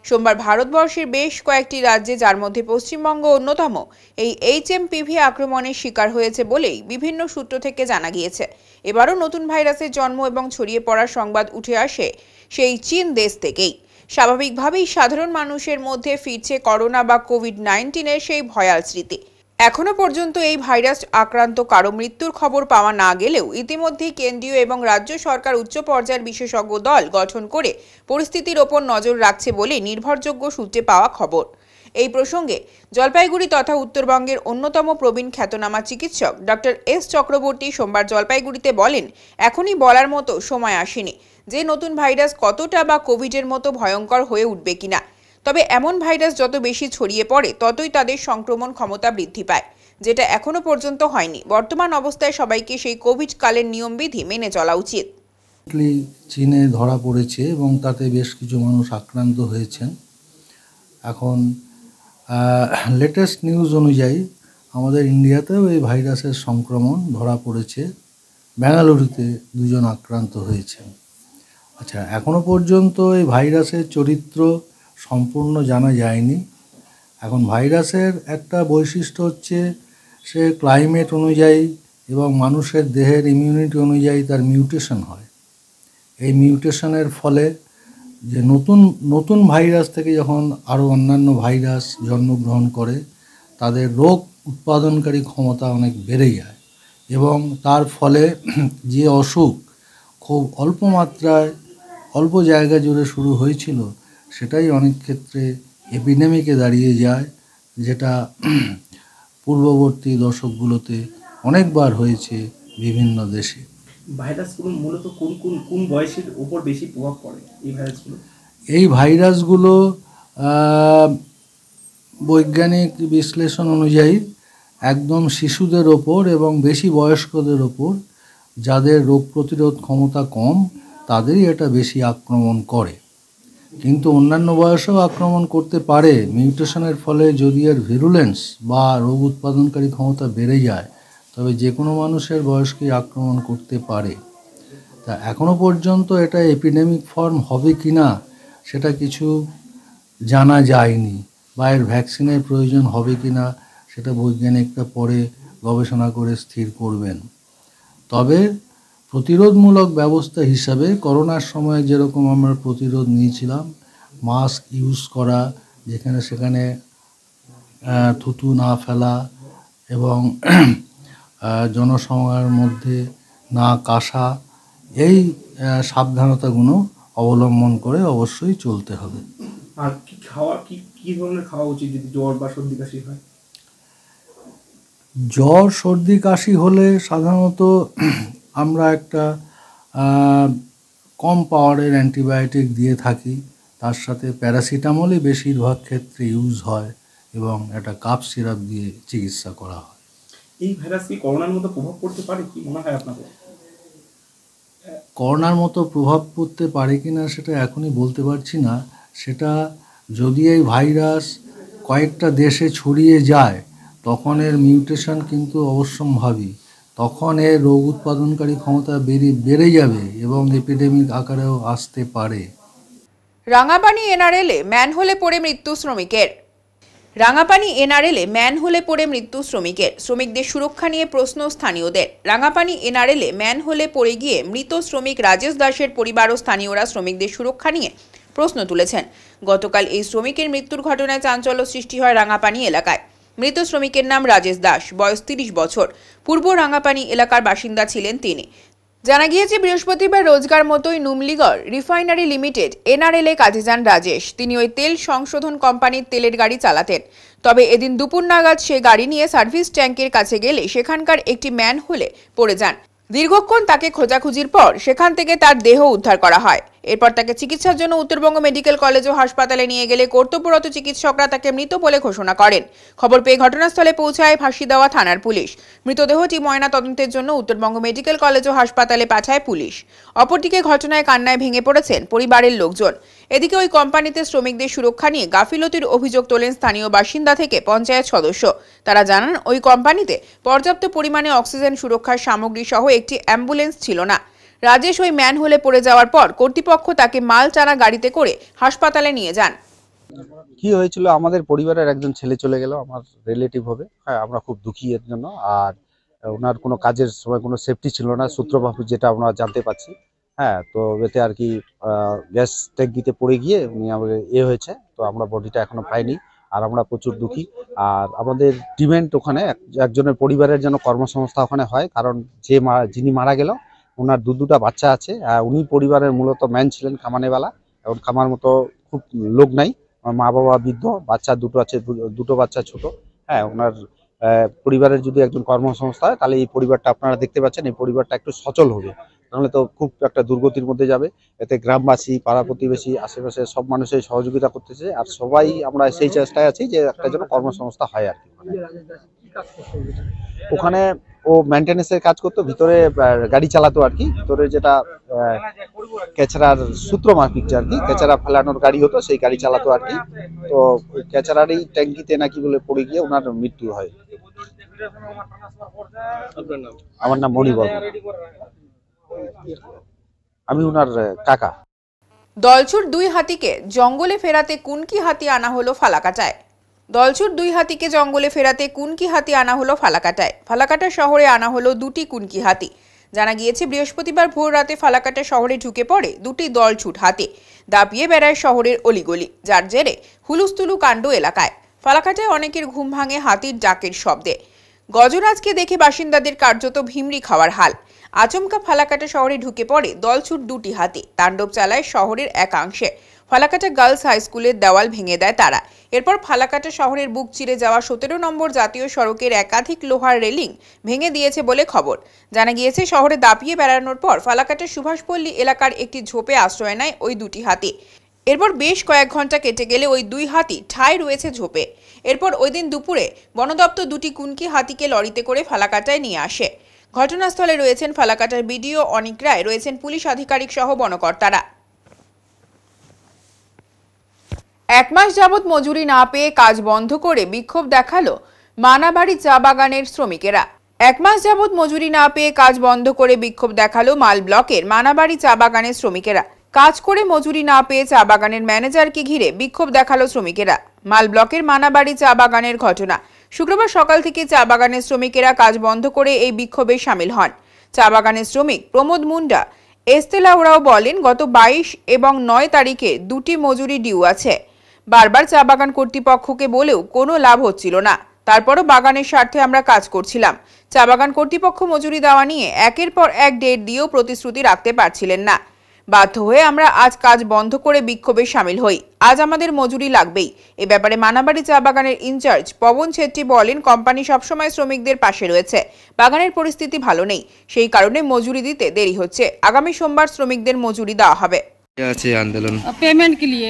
[SPEAKER 1] সোমবার ভারতবর্ষের বেশ কয়েকটি রাজ্যে, যার মধ্যে পশ্চিমবঙ্গ অন্যতম, এই HMPV আক্রমণের শিকার হয়েছে বলেই বিভিন্ন সূত্র থেকে জানা গিয়েছে। এবারও নতুন ভাইরাসের জন্ম এবং ছড়িয়ে পড়ার সংবাদ উঠে আসে সেই চীন দেশ থেকেই। স্বাভাবিকভাবেই সাধারণ মানুষের মধ্যে ফিরছে করোনা বা কোভিড-19-এর সেই ভয়াল স্মৃতি। এখনো পর্যন্ত এই ভাইরাস আক্রান্ত কারো মৃত্যুর খবর পাওয়া না গেলেও ইতিমধ্যেই কেন্দ্রীয় এবং রাজ্য সরকার উচ্চ পর্যায়ের বিশেষজ্ঞ দল গঠন করে পরিস্থিতির ওপর নজর রাখছে বলে নির্ভরযোগ্য সূত্রে পাওয়া খবর। এই প্রসঙ্গে জলপাইগুড়ি তথা উত্তরবঙ্গের অন্যতম প্রবীণ খ্যাতনামা চিকিৎসক ডক্টর S চক্রবর্তী সোমবার জলপাইগুড়িতে বলেন, এখনই বলার মতো সময় আসেনি যে নতুন ভাইরাস কতটা বা কোভিডের মতো ভয়ঙ্কর হয়ে উঠবে কিনা। তবে এমন ভাইরাস যত বেশি ছড়িয়ে পড়ে ততই তাদের সংক্রমণ ক্ষমতা বৃদ্ধি পায়, যেটা এখনো পর্যন্ত হয়নি। বর্তমান অবস্থায় সবাইকে সেই কোভিড কালের নিয়মবিধি মেনে চলা উচিত।
[SPEAKER 14] চীনে ধরা পড়েছে এবং তাতে বেশ কিছু মানুষ আক্রান্ত হয়েছেন। এখন লেটেস্ট নিউজ অনুযায়ী আমাদের ইন্ডিয়াতেও এই ভাইরাসের সংক্রমণ ধরা পড়েছে। বেঙ্গালুরুতে 2 জন আক্রান্ত হয়েছেন। আচ্ছা, এখনো পর্যন্ত এই ভাইরাসের চরিত্র সম্পূর্ণ জানা যায়নি। এখন ভাইরাসের একটা বৈশিষ্ট্য হচ্ছে সে ক্লাইমেট অনুযায়ী এবং মানুষের দেহের ইমিউনিটি অনুযায়ী তার মিউটেশন হয়। এই মিউটেশনের ফলে যে নতুন ভাইরাস থেকে যখন আরও অন্যান্য ভাইরাস জন্মগ্রহণ করে, তাদের রোগ উৎপাদনকারী ক্ষমতা অনেক বেড়ে যায় এবং তার ফলে যে অসুখ খুব অল্প মাত্রায় অল্প জায়গা জুড়ে শুরু হয়েছিল, সেটাই অনেক ক্ষেত্রে এপিডেমিকে দাঁড়িয়ে যায়, যেটা পূর্ববর্তী দশকগুলোতে অনেকবার হয়েছে বিভিন্ন দেশে।
[SPEAKER 15] ভাইরাসগুলো মূলত কোন বয়সের উপর বেশি প্রভাব পড়ে এই ভাইরাসগুলো?
[SPEAKER 14] এই ভাইরাসগুলো বৈজ্ঞানিক বিশ্লেষণ অনুযায়ী একদম শিশুদের ওপর এবং বেশি বয়স্কদের ওপর, যাদের রোগ প্রতিরোধ ক্ষমতা কম, তাদেরই এটা বেশি আক্রমণ করে। কিন্তু অন্যান্য বয়সেও আক্রমণ করতে পারে। মিউটেশনের ফলে যদি এর ভিরুলেন্স বা রোগ উৎপাদনকারী ক্ষমতা বেড়ে যায়, তবে যে কোনো মানুষের বয়সকেই আক্রমণ করতে পারে। তা এখনো পর্যন্ত এটা এপিডেমিক ফর্ম হবে কি না সেটা কিছু জানা যায়নি, বা এর ভ্যাকসিনের প্রয়োজন হবে কি না সেটা বৈজ্ঞানিকরা পরে গবেষণা করে স্থির করবেন। তবে প্রতিরোধমূলক ব্যবস্থা হিসাবে করোনার সময় যেরকম আমরা প্রতিরোধ নিয়েছিলাম, মাস্ক ইউজ করা, যেখানে সেখানে থুতু না ফেলা এবং জনসমাগমের মধ্যে না কাশা, এই সাবধানতাগুলো অবলম্বন করে অবশ্যই চলতে হবে।
[SPEAKER 15] আর কি খাওয়া কি ধরনের খাওয়া উচিত যদি জ্বর বা সর্দি কাশি হয়?
[SPEAKER 14] জ্বর সর্দি কাশি হলে সাধারণত আমরা একটা কম পাওয়ারের অ্যান্টিবায়োটিক দিয়ে থাকি, তার সাথে প্যারাসিটামলই বেশিরভাগ ক্ষেত্রে ইউজ হয় এবং একটা কাফ সিরাপ দিয়ে চিকিৎসা করা হয়।
[SPEAKER 15] এই ভাইরাস কি করোনার মতো প্রভাব পড়তে পারে, কি মনে হয় আপনাদের?
[SPEAKER 14] করোনার মতো প্রভাব পড়তে পারে কি না সেটা এখনই বলতে পারছি না। সেটা যদি এই ভাইরাস কয়েকটা দেশে ছড়িয়ে যায় তখন এর মিউটেশন কিন্তু অবশ্যম্ভাবী, তখন এর রোগ উৎপাদনকারী ক্ষমতা বেড়ে যাবে এবং এপিডেমিক আকারেও আসতে পারে।
[SPEAKER 1] রাঙাপানি এনআরএলে ম্যানহোলে পড়ে মৃত্যু শ্রমিকের। রাঙাপানি এনআরএলে ম্যানহোলে পড়ে মৃত্যু শ্রমিকের। শ্রমিকদের সুরক্ষা নিয়ে প্রশ্ন স্থানীয়দের। রাঙাপানি এনআরএলে ম্যানহোলে পড়ে গিয়ে মৃত শ্রমিক রাজেশ দাসের পরিবার ও স্থানীয়রা শ্রমিকদের সুরক্ষা নিয়ে প্রশ্ন তুলেছেন। গতকাল এই শ্রমিকের মৃত্যুর ঘটনায় চাঞ্চল্য সৃষ্টি হয় রাঙাপানি এলাকায়। মৃত শ্রমিকের নাম রাজেশ দাস, বয়স 30 বছর। পূর্ব রাঙাপানি এলাকার বাসিন্দা ছিলেন তিনি। জানা গিয়েছে বৃহস্পতিবার রোজগার মতোই নুমলিগড় রিফাইনারি লিমিটেড এনআরএল এ কাজে যান রাজেশ। তিনি ওই তেল সংশোধন কোম্পানির তেলের গাড়ি চালাতেন। তবে এদিন দুপুর নাগাদ সে গাড়ি নিয়ে সার্ভিস ট্যাঙ্কের কাছে গেলে সেখানকার একটি ম্যানহোলে পড়ে যান। দীর্ঘক্ষণ তাকে খোঁজাখুঁজির পর সেখান থেকে তার দেহ উদ্ধার করা হয়। এরপর তাকে চিকিৎসার জন্য উত্তরবঙ্গ মেডিকেল কলেজ ও হাসপাতালে নিয়ে গেলে কর্তব্যরত চিকিৎসকরা তাকে মৃত বলে ঘোষণা করেন। খবর পেয়ে ঘটনাস্থলে পৌঁছায় ফাঁসিদেওয়া থানার পুলিশ। মৃতদেহটি ময়না তদন্তের জন্য উত্তরবঙ্গ মেডিকেল কলেজ ও হাসপাতালে পাঠায় পুলিশ। অপরদিকে ঘটনায় কান্নায় ভেঙে পড়েছেন পরিবারের লোকজন। এদিকে ওই কোম্পানিতে শ্রমিকদের সুরক্ষা নিয়ে গাফিলতির অভিযোগ তোলেন স্থানীয় বাসিন্দা থেকে পঞ্চায়েত সদস্য। তারা জানান ওই কোম্পানিতে পর্যাপ্ত পরিমাণে অক্সিজেন সুরক্ষার সামগ্রী সহ একটি অ্যাম্বুলেন্স ছিল না। রাজেশ ওই ম্যানহোলে পড়ে যাওয়ার পর কর্তৃপক্ষ তাকে মাল টানা গাড়িতে করে হাসপাতালে নিয়ে যান।
[SPEAKER 11] কি হয়েছিল, আমাদের পরিবারের একজন ছেলে চলে গেল, আমার রিলেটিভ হবে। হ্যাঁ, আমরা খুব দুঃখী এর জন্য। আর ওনার কোনো কাজের সময় কোনো সেফটি ছিল না, সূত্রভাবে যেটা আমরা জানতে পারছি। হ্যাঁ, তো এতে আর কি গ্যাস ট্যাঙ্কিতে পড়ে গিয়ে উনি আমাদের হয়েছে। তো আমরা বডিটা এখনো পাইনি, আর আমরা প্রচুর দুঃখী। আর আমাদের ডিমান্ড ওখানে একজনের পরিবারের যেন কর্মসংস্থা ওখানে হয়, কারণ যিনি মারা গেল ওনার দুটা বাচ্চা আছে। উনি পরিবারের মূলত ম্যান ছিলেন, খামানেওয়ালা। এখন খামার মতো খুব লোক নাই, মা বাবা বৃদ্ধ, বাচ্চা দুটো আছে, দুটো বাচ্চা ছোট। হ্যাঁ, ওনার পরিবারের যদি একজন কর্মসংস্থা হয় তাহলে এই পরিবারটা আপনারা দেখতে পাচ্ছেন, এই পরিবারটা একটু সচল হবে, নাহলে তো খুব একটা দুর্গতির মধ্যে যাবে। এতে গ্রামবাসী, পাড়া প্রতিবেশী, আশেপাশে সব মানুষের সহযোগিতা করতেছে, আর সবাই আমরা সেই চেষ্টায় আছি যে একটা যেন কর্মসংস্থা হয় আর কি। ওখানে ও মেনটেন্যান্সের কাজ করতো, ভিতরে গাড়ি চালাতো আর কি। ভিতরে যেটা কেচারার সূত্র মাফিক আর কি, কেচারা ফেলানোর গাড়ি হতো, সেই গাড়ি চালাতো আর কি। তো ওই কেচারারই ট্যাঙ্কিতে নাকি বলে পড়ে গিয়ে ওনার মৃত্যু হয়। আমার নাম মণি বর্মা, আমি ওনার কাকা।
[SPEAKER 1] দলছুট 2 হাতিকে জঙ্গলে ফেরাতে কুনকি হাতি আনা হলো ফালাকাটায়। দলছুট 2 হাতিকে জঙ্গলে ফেরাতে কুনকি হাতি আনা হলো ফালাকাটায়। ফালাকাটা শহরে আনা হলো 2টি কুনকি হাতি। জানা গিয়েছে বৃহস্পতিবার ভোর রাতে ফালাকাটা শহরে ঢুকে পড়ে 2টি দলছুট হাতি। দাপিয়ে বেড়ায় শহরের অলিগলি, যার জেরে হুলুস্থুলু কাণ্ড এলাকায়। ফালাকাটায় অনেকের ঘুম ভাঙে হাতির ডাকের শব্দে। গজরাজকে দেখে বাসিন্দাদের কার্যত ভিমরি খাওয়ার হাল। আচমকা ফালাকাটা শহরে ঢুকে পড়ে দলছুট 2টি হাতি। তাণ্ডব চালায় শহরের একাংশে। ফালাকাটা গার্লস হাই স্কুলের দেওয়াল ভেঙে দেয় তারা। এরপর ফালাকাটা শহরের বুক চিরে যাওয়া 17 নম্বর জাতীয় সড়কের একাধিক লোহার রেলিং ভেঙে দিয়েছে বলে খবর। জানা গিয়েছে শহরে দাপিয়ে বেড়ানোর পর ফালাকাটা সুভাষপল্লী এলাকার একটি ঝোপে আশ্রয় নেয় ওই 2টি হাতি। এরপর বেশ কয়েক ঘন্টা কেটে গেলে ওই 2 হাতি ঠাঁই রয়েছে ঝোপে। এরপর ওই দিন দুপুরে বন দপ্তর 2টি কুনকি হাতিকে লরিতে করে ফালাকাটায় নিয়ে আসে। ঘটনাস্থলে রয়েছেন ফালাকাটার বিডিও অনিক রায়, রয়েছেন পুলিশ আধিকারিক সহ বনকর্তারা। 1 মাস যাবৎ মজুরি না পেয়ে কাজ বন্ধ করে বিক্ষোভ দেখালো মানাবাড়ি চা বাগানের শ্রমিকেরা। এক মাস যাবৎ মজুরি না পেয়ে কাজ বন্ধ করে বিক্ষোভ দেখালো মাল ব্লকের মানাবাড়ি চা বাগানের শ্রমিকেরা। কাজ করে মজুরি না পেয়ে চা বাগানের ম্যানেজারকে ঘিরে বিক্ষোভ দেখালো শ্রমিকেরা। মাল ব্লকের মানাবাড়ি চা বাগানের ঘটনা। শুক্রবার সকাল থেকে চা বাগানের শ্রমিকেরা কাজ বন্ধ করে এই বিক্ষোভে সামিল হন। চা বাগানের শ্রমিক প্রমোদ মুন্ডা এস্তেলাওরাও বলেন, গত 22 এবং 9 তারিখে দুটি মজুরি ডিউ আছে। বারবার চা বাগান কর্তৃপক্ষকে বলেও কোনো লাভ হচ্ছিল না। তারপরও বাগানের স্বার্থে আমরা কাজ করছিলাম। চা বাগান কর্তৃপক্ষ মজুরি দেওয়া নিয়ে একের পর এক ডেট দিয়েও প্রতিশ্রুতি রাখতে পারছিলেন না। বাধ্য হয়ে আমরা আজ কাজ বন্ধ করে বিক্ষোভে সামিল হই। আজ আমাদের মজুরি লাগবেই। এ ব্যাপারে মানাবাড়ি চা বাগানের ইনচার্জ পবন ছেত্রী বলেন, কোম্পানি সবসময় শ্রমিকদের পাশে রয়েছে। বাগানের পরিস্থিতি ভালো নেই, সেই কারণে মজুরি দিতে দেরি হচ্ছে। আগামী সোমবার শ্রমিকদের মজুরি দেওয়া হবে।
[SPEAKER 16] आंदोलन
[SPEAKER 17] पेमेंट के लिए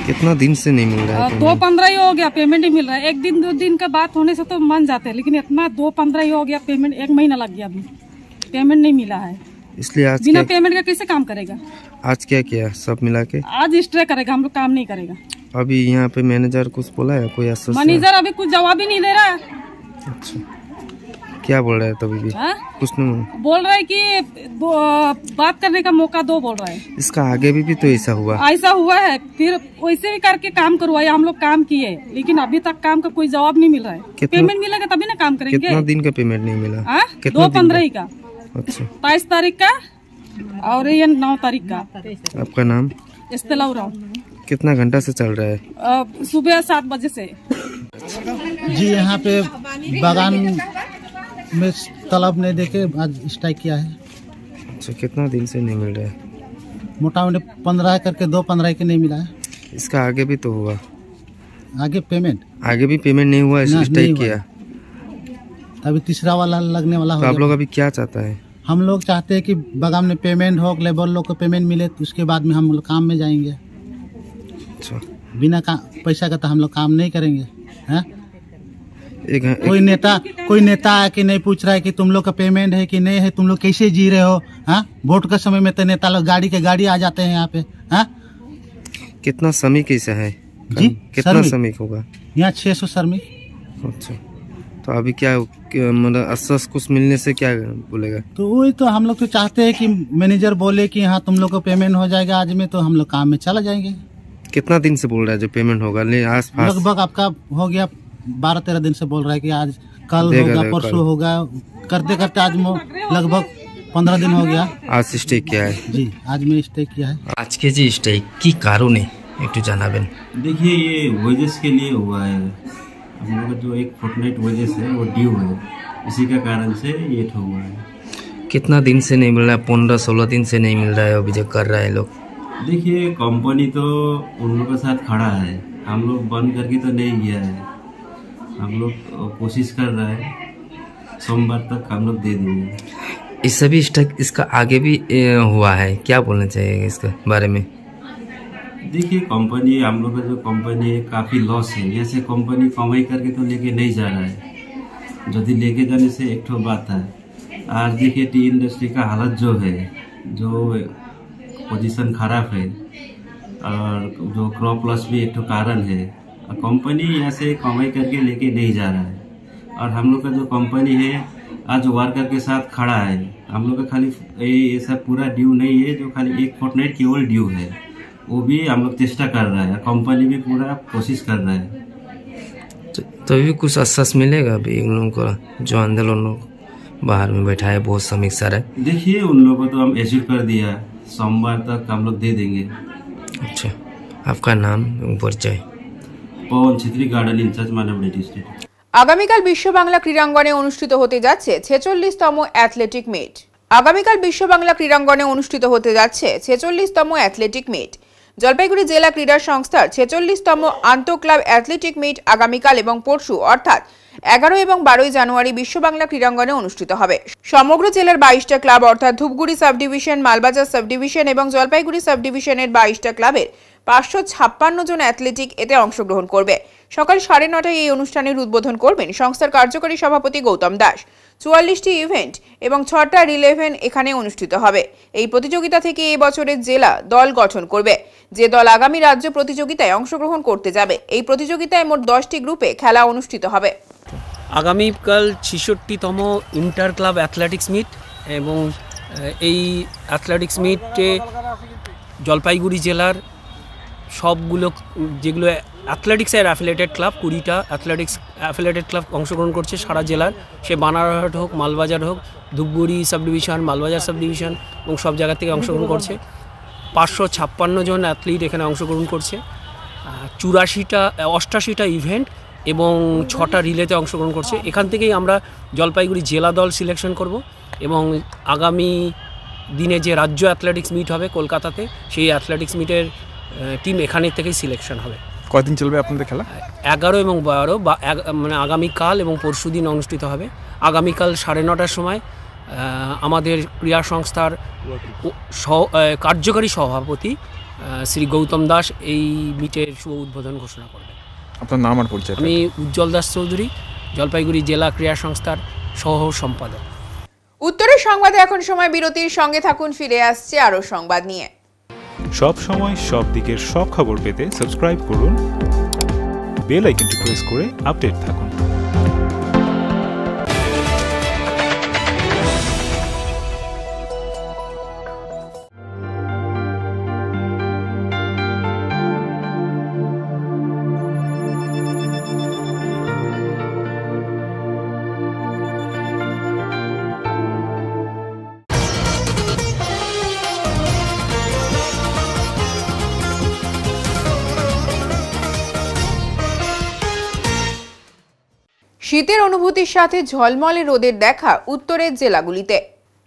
[SPEAKER 16] कितना दिन से नहीं मिल रहा है?
[SPEAKER 17] 2-15 ही हो गया, पेमेंट ही मिल रहा है। 1 दिन 2 दिन का बात होने से तो मान जाते हैं, लेकिन इतना 2-15 ही हो गया, पेमेंट 1 महीना लग गया, अभी पेमेंट नहीं मिला है।
[SPEAKER 16] इसलिए आज
[SPEAKER 17] बिना पेमेंट का कैसे काम करेगा?
[SPEAKER 16] आज क्या किया सब मिला के?
[SPEAKER 17] आज स्ट्राइक करेगा, हम लोग काम नहीं करेगा।
[SPEAKER 16] अभी यहाँ पे मैनेजर कुछ बोला है? कोई
[SPEAKER 17] मैनेजर अभी कुछ जवाब ही नहीं दे रहा है।
[SPEAKER 16] अच्छा, क्या बोल रहा है तभी भी? कुछ नहीं
[SPEAKER 17] बोल रहा है कि बात करने का मौका दो, बोल रहा है।
[SPEAKER 16] इसका आगे भी तो ऐसा हुआ
[SPEAKER 17] है, फिर वैसे भी करके काम करवाए, हम लोग काम किए, लेकिन अभी तक काम का कोई जवाब नहीं मिल रहा है। पेमेंट मिलेगा तभी ना काम करेंगे।
[SPEAKER 16] कितना दिन का पेमेंट नहीं मिला?
[SPEAKER 17] 2-15 का।
[SPEAKER 16] अच्छा,
[SPEAKER 17] 22 तारीख का और ये 9 तारीख का।
[SPEAKER 16] आपका नाम?
[SPEAKER 17] एस्तेलाओराव।
[SPEAKER 16] कितना घंटा से चल रहा है?
[SPEAKER 17] सुबह 7 बजे से।
[SPEAKER 18] जी, यहाँ पे बागान में तलब नहीं देके आज स्ट्राइक किया है।
[SPEAKER 16] अच्छा, कितना दिन से नहीं मिल रहा है?
[SPEAKER 18] मोटा मोटी 15 करके 2-15 के नहीं मिला है।
[SPEAKER 16] इसका आगे भी तो हुआ?
[SPEAKER 18] आगे भी
[SPEAKER 16] पेमेंट नहीं हुआ, स्ट्राइक किया।
[SPEAKER 18] अभी तीसरा वाला लगने वाला हो।
[SPEAKER 16] आप लोग अभी क्या चाहता है?
[SPEAKER 18] हम लोग चाहते हैं कि बागान में पेमेंट हो, लेबर लोग को पेमेंट मिले, तो उसके बाद में हम लोग काम में जाएंगे।
[SPEAKER 16] अच्छा,
[SPEAKER 18] बिना पैसा का तो हम लोग काम नहीं करेंगे। हैं? कोई नेता आके नहीं पूछ रहा है कि तुम लोग का पेमेंट है कि नहीं है, तुम लोग कैसे जी रहे हो? हाँ, वोट का समय में तो नेता लोग गाड़ी आ जाते हैं यहाँ पे। हाँ,
[SPEAKER 16] कितना श्रमिक ऐसा है
[SPEAKER 18] जी?
[SPEAKER 16] कितना श्रमिक होगा
[SPEAKER 18] यहाँ? 600 श्रमिक।
[SPEAKER 16] अच्छा, तो अभी क्या मतलब आश्वास कुछ मिलने से क्या बोलेगा?
[SPEAKER 18] तो वही तो हम लोग तो चाहते हैं कि मैनेजर बोले कि हाँ तुम लोग को पेमेंट हो जाएगा आज में, तो हम लोग काम में चला जाएंगे।
[SPEAKER 16] कितना दिन से बोल रहा है जो पेमेंट होगा?
[SPEAKER 18] लगभग आपका हो गया 12-13 दिन से बोल रहा है कि आज कल होगा, परसों होगा, करते करते आज लगभग 15 दिन हो गया।
[SPEAKER 16] आज स्ट्राइक किया है?
[SPEAKER 18] जी, आज में स्ट्राइक किया है।
[SPEAKER 19] आज के जी स्ट्राइक की कारणे একটু জানাবেন।
[SPEAKER 20] देखिए, ये वेजेस के लिए हुआ है। हम लोग का जो एक फोर्टनाइट वेजेस है वो ड्यू है, इसी का कारण से ये हुआ है।
[SPEAKER 19] कितना दिन से नहीं मिल रहा है? 15-16 दिन से नहीं मिल रहा है, अभियोग कर रहा है लोग।
[SPEAKER 20] देखिए, कंपनी तो उन लोगों के साथ खड़ा है, हम लोग बंद करके तो नहीं गया है। हम लोग कोशिश कर रहा है, सोमवार तक हम लोग दे देंगे।
[SPEAKER 19] इस सभी स्टॉक इसका आगे भी हुआ है, क्या बोलना चाहिए इसके बारे में?
[SPEAKER 20] देखिए, कंपनी हम लोग का जो कंपनी है काफ़ी लॉस है। जैसे कंपनी कमाई करके तो लेके नहीं जा रहा है, यदि लेके जाने से एक ठो बात है। आज देखिए टी इंडस्ट्री का हालत जो है, जो पोजीशन खराब है, और जो क्रॉप लॉस भी एक ठो कारण है। कंपनी यहाँ से कमाई करके लेके नहीं जा रहा है, और हम लोग का जो कंपनी है आज वर्कर के साथ खड़ा है। हम लोग का खाली ऐसा पूरा ड्यू नहीं है, जो खाली एक फोर्टनाइट केवल ड्यू है, वो भी हम लोग चेष्टा कर रहा है, कंपनी भी पूरा कोशिश कर रहा है।
[SPEAKER 19] तो भी कुछ आश्वास मिलेगा अभी इन लोगों को जो आंदोलन बाहर में बैठा है, बहुत श्रमिक सारे?
[SPEAKER 20] देखिए, उन लोगों को तो हम एश्योर कर दिया, सोमवार तक हम लोग दे देंगे।
[SPEAKER 19] अच्छा, आपका नाम परिचय?
[SPEAKER 20] पवन छेत्री, गार्डन इंचार्ज, मानाबाड़ी डिस्ट्रिक्ट।
[SPEAKER 1] আগামীকাল বিশ্ব বাংলা ক্রীড়াঙ্গনে অনুষ্ঠিত হতে যাচ্ছে 46তম অ্যাথলেটিক মিট। আগামীকাল বিশ্ব বাংলা ক্রীড়াঙ্গনে অনুষ্ঠিত হতে যাচ্ছে 46তম অ্যাথলেটিক মিট। জলপাইগুড়ি জেলা ক্রীড়া সংস্থার 46তম আন্তঃক্লাব অ্যাথলেটিক মিট আগামীকাল এবং পরশু অর্থাৎ 11 এবং 12 জানুয়ারি বিশ্ব বাংলা ক্রীড়াঙ্গনে অনুষ্ঠিত হবে। সমগ্র জেলার 22টা ক্লাব অর্থাৎ Dhupguri sub division, Malbazar sub division এবং জলপাইগুড়ি সাব ডিভিশনের 22টা ক্লাবের 556 জন অ্যাথলেটিক এতে অংশগ্রহণ করবে। সকাল 9:30টায় এই অনুষ্ঠানের উদ্বোধন করবেন সংস্থার কার্যকরী সভাপতি গৌতম দাস। 44টি ইভেন্ট এবং 6টা রিলে ইভেন্ট এখানে অনুষ্ঠিত হবে। এই প্রতিযোগিতা থেকে এই বছরের জেলা দল গঠন করবে, যে দল আগামী রাজ্য প্রতিযোগিতায় অংশগ্রহণ করতে যাবে। এই প্রতিযোগিতায় মোট 10টি গ্রুপে খেলা অনুষ্ঠিত হবে।
[SPEAKER 21] আগামীকাল 66তম ইন্টার ক্লাব অ্যাথলেটিক্স মিট এবং এই অ্যাথলেটিক্স মিটে জলপাইগুড়ি জেলার সবগুলো যেগুলো অ্যাথলেটিক্সের অ্যাফিলিয়েটেড ক্লাব 20টা অ্যাথলেটিক্স অ্যাফিলিয়েটেড ক্লাব অংশগ্রহণ করছে সারা জেলার, সে বানারহাট হোক, মালবাজার হোক, Dhupguri sub division, Malbazar sub division এবং সব জায়গা থেকে অংশগ্রহণ করছে। 556 জন অ্যাথলিট এখানে অংশগ্রহণ করছে। 88টা ইভেন্ট এবং 6টা রিলেতে অংশগ্রহণ করছে। এখান থেকেই আমরা জলপাইগুড়ি জেলা দল সিলেকশন করব এবং আগামী দিনে যে রাজ্য অ্যাথলেটিক্স মিট হবে কলকাতাতে, সেই অ্যাথলেটিক্স মিটের টিম এখানে থেকেই সিলেকশন হবে।
[SPEAKER 22] কয়দিন চলবে আপনাদের খেলা?
[SPEAKER 21] 11 এবং 12 মানে আগামীকাল এবং পরশু দিন অনুষ্ঠিত হবে। আগামীকাল 9:30টার সময় আমাদের ক্রীড়া সংস্থার কার্যকারী সভাপতি শ্রী গৌতম দাস এই মিটের শুভ উদ্বোধন ঘোষণা করবেন।
[SPEAKER 22] আপনার নাম আর পরিচয়?
[SPEAKER 21] আমি উজ্জ্বল দাস চৌধুরী, জলপাইগুড়ি জেলা ক্রীড়া সংস্থার সহ সম্পাদক।
[SPEAKER 1] উত্তরের সংবাদে এখন সময় বিরতির, সঙ্গে থাকুন, ফিরে আসছে আরও সংবাদ নিয়ে।
[SPEAKER 12] সব সময় সব দিকের সব খবর পেতে সাবস্ক্রাইব করুন, বেল আইকনটি প্রেস করে আপডেট থাকুন।
[SPEAKER 1] শীতের অনুভূতির সাথে ঝলমলে রোদের দেখা উত্তরের জেলাগুলিতে।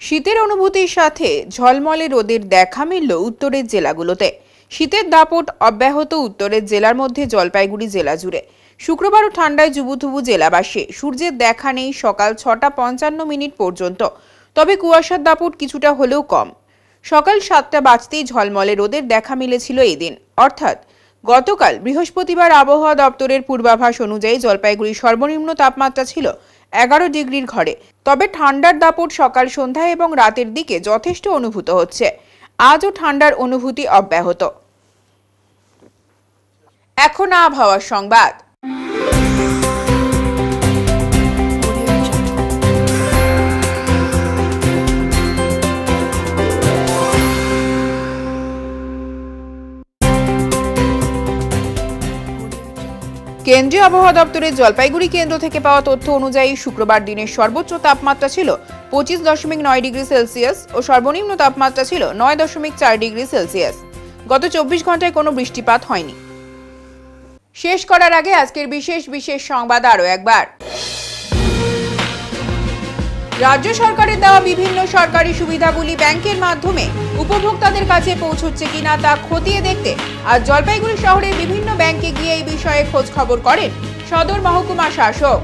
[SPEAKER 1] শীতের অনুভূতির সাথে ঝলমলে রোদের দেখা মিলল উত্তরের জেলাগুলোতে। শীতের দাপট অব্যাহত উত্তরের জেলার মধ্যে জলপাইগুড়ি জেলা জুড়ে। শুক্রবারও ঠান্ডায় জুবুথুবু জেলাবাসী। সূর্যের দেখা নেই সকাল 6:55 পর্যন্ত, তবে কুয়াশার দাপট কিছুটা হলেও কম। সকাল 7টা বাজতেই ঝলমলে রোদের দেখা মিলেছিল এই দিন, অর্থাৎ গতকাল বৃহস্পতিবার। আবহাওয়া দপ্তরের পূর্বাভাস অনুযায়ী জলপাইগুড়ির সর্বনিম্ন তাপমাত্রা ছিল 11 ডিগ্রির ঘরে। তবে ঠান্ডার দাপট সকাল, সন্ধ্যা এবং রাতের দিকে যথেষ্ট অনুভূত হচ্ছে। আজও ঠান্ডার অনুভূতি অব্যাহত। এখন আবহাওয়ার সংবাদ। কেন্দ্রীয় আবহাওয়া দপ্তরের জলপাইগুড়ি কেন্দ্র থেকে পাওয়া তথ্য অনুযায়ী শুক্রবার দিনের সর্বোচ্চ তাপমাত্রা ছিল 25.9 ডিগ্রি সেলসিয়াস ও সর্বনিম্ন তাপমাত্রা ছিল 9.4 ডিগ্রি সেলসিয়াস। গত 24 ঘন্টায় কোনো বৃষ্টিপাত হয়নি। শেষ করার আগে আজকের বিশেষ সংবাদ আরও একবার। রাজ্য সরকারের দেওয়া বিভিন্ন সরকারি সুবিধাগুলি ব্যাংকের মাধ্যমে উপভোক্তাদের কাছে পৌঁছচ্ছে কিনা তা খতিয়ে দেখতে আজ জলপাইগুড়ি শহরের বিভিন্ন ব্যাংকে গিয়ে এই বিষয়ে খোঁজ খবর করেন সদর মহকুমা শাসক।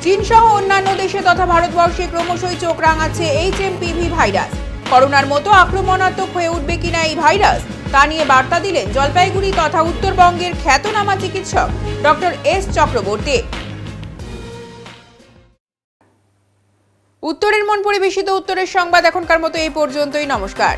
[SPEAKER 1] চীন সহ অন্যান্য দেশে তথা ভারতবর্ষে ক্রমশই চোখ রাঙাচ্ছে HMPV ভাইরাস। করোনার মতো আক্রমণাত্মক হয়ে উঠবে কিনা এই ভাইরাস, তা নিয়ে বার্তা দিলেন জলপাইগুড়ি তথা উত্তরবঙ্গের খ্যাতনামা চিকিৎসক ডক্টর S চক্রবর্তী। উত্তরের মন পরিবেশিত উত্তরের সংবাদ এখনকার মতো এই পর্যন্তই। নমস্কার।